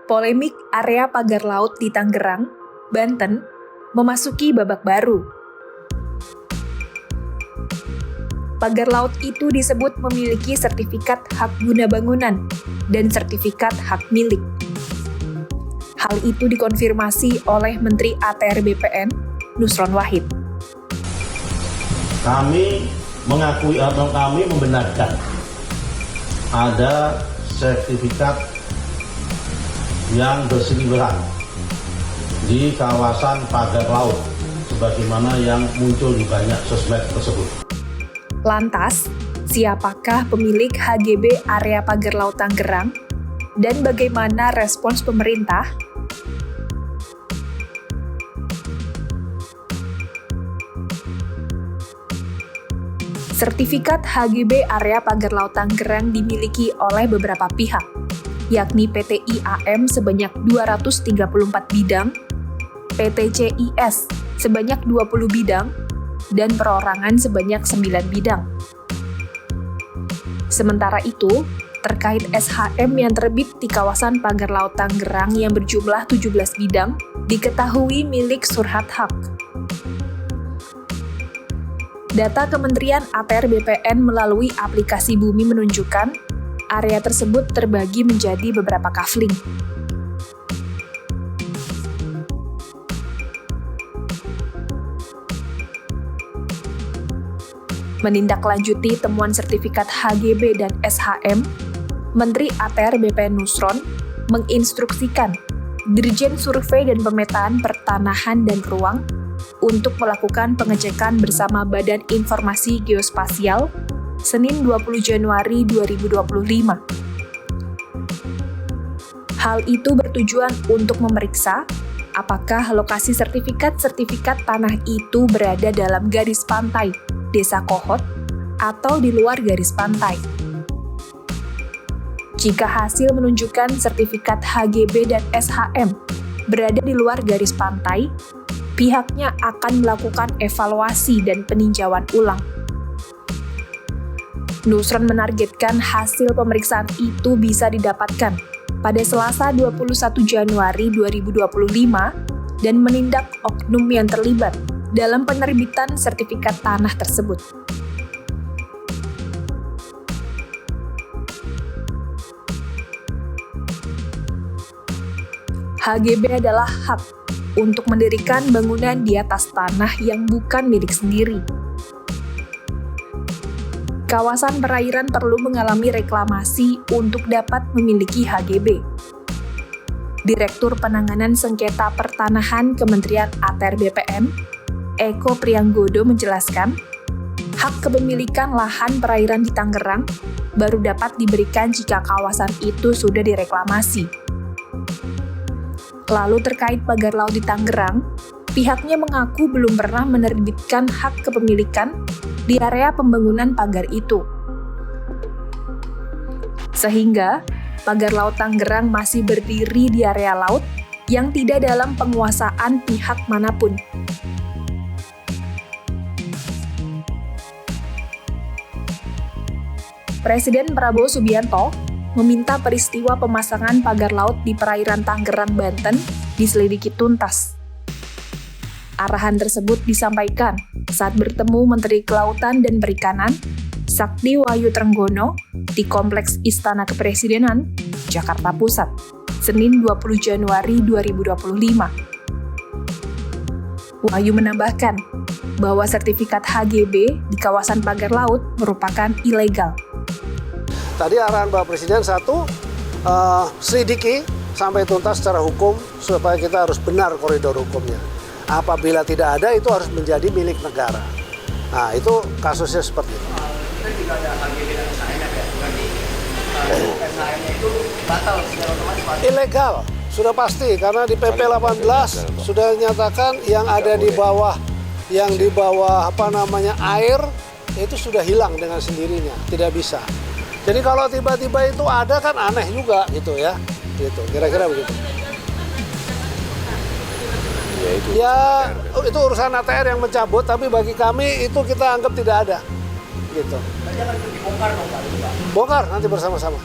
Polemik area pagar laut di Tangerang, Banten, memasuki babak baru. Pagar laut itu disebut memiliki sertifikat hak guna bangunan dan sertifikat hak milik. Hal itu dikonfirmasi oleh Menteri ATR BPN, Nusron Wahid. Kami mengakui atau kami membenarkan ada sertifikat yang berseliweran di kawasan pagar laut, sebagaimana yang muncul di banyak sosmed tersebut. Lantas, siapakah pemilik HGB area pagar laut Tangerang dan bagaimana respons pemerintah? Sertifikat HGB area pagar laut Tangerang dimiliki oleh beberapa pihak, yakni PT IAM sebanyak 234 bidang, PT CIS sebanyak 20 bidang, dan perorangan sebanyak 9 bidang. Sementara itu, terkait SHM yang terbit di kawasan pagar laut Tangerang yang berjumlah 17 bidang, diketahui milik Surhat Haq. Data Kementerian ATR BPN melalui aplikasi Bumi menunjukkan area tersebut terbagi menjadi beberapa kafling. Menindaklanjuti temuan sertifikat HGB dan SHM, Menteri ATR BPN Nusron menginstruksikan Dirjen Survei dan Pemetaan Pertanahan dan Ruang untuk melakukan pengecekan bersama Badan Informasi Geospasial Senin 20 Januari 2025. Hal itu bertujuan untuk memeriksa apakah lokasi sertifikat-sertifikat tanah itu berada dalam garis pantai Desa Kohot atau di luar garis pantai. Jika hasil menunjukkan sertifikat HGB dan SHM berada di luar garis pantai, pihaknya akan melakukan evaluasi dan peninjauan ulang. Nusron menargetkan hasil pemeriksaan itu bisa didapatkan pada Selasa 21 Januari 2025 dan menindak oknum yang terlibat dalam penerbitan sertifikat tanah tersebut. HGB adalah hak untuk mendirikan bangunan di atas tanah yang bukan milik sendiri. Kawasan perairan perlu mengalami reklamasi untuk dapat memiliki HGB. Direktur Penanganan Sengketa Pertanahan Kementerian ATR BPN, Eko Prianggodo menjelaskan, hak kepemilikan lahan perairan di Tangerang baru dapat diberikan jika kawasan itu sudah direklamasi. Lalu terkait pagar laut di Tangerang, pihaknya mengaku belum pernah menerbitkan hak kepemilikan di area pembangunan pagar itu. Sehingga, pagar laut Tangerang masih berdiri di area laut yang tidak dalam penguasaan pihak manapun. Presiden Prabowo Subianto meminta peristiwa pemasangan pagar laut di perairan Tangerang, Banten diselidiki tuntas. Arahan tersebut disampaikan saat bertemu Menteri Kelautan dan Perikanan, Sakti Wahyu Trenggono, di Kompleks Istana Kepresidenan, Jakarta Pusat, Senin 20 Januari 2025. Wahyu menambahkan bahwa sertifikat HGB di kawasan pagar laut merupakan ilegal. Tadi arahan Bapak Presiden satu, selidiki sampai tuntas secara hukum supaya kita harus benar koridor hukumnya. Apabila tidak ada, itu harus menjadi milik negara. Nah, itu kasusnya seperti itu. Kita juga ada HGB dan SHM ya, berarti SHM-nya itu batal secara otomatis. Ilegal, sudah pasti karena di PP 18 sudah nyatakan yang ada di bawah air itu sudah hilang dengan sendirinya, tidak bisa. Jadi kalau tiba-tiba itu ada kan aneh juga gitu ya, gitu. Kira-kira begitu. Ya itu urusan ATR yang mencabut, tapi bagi kami itu kita anggap tidak ada, gitu. Berarti akan dibongkar dong Pak? Bongkar nanti bersama-sama.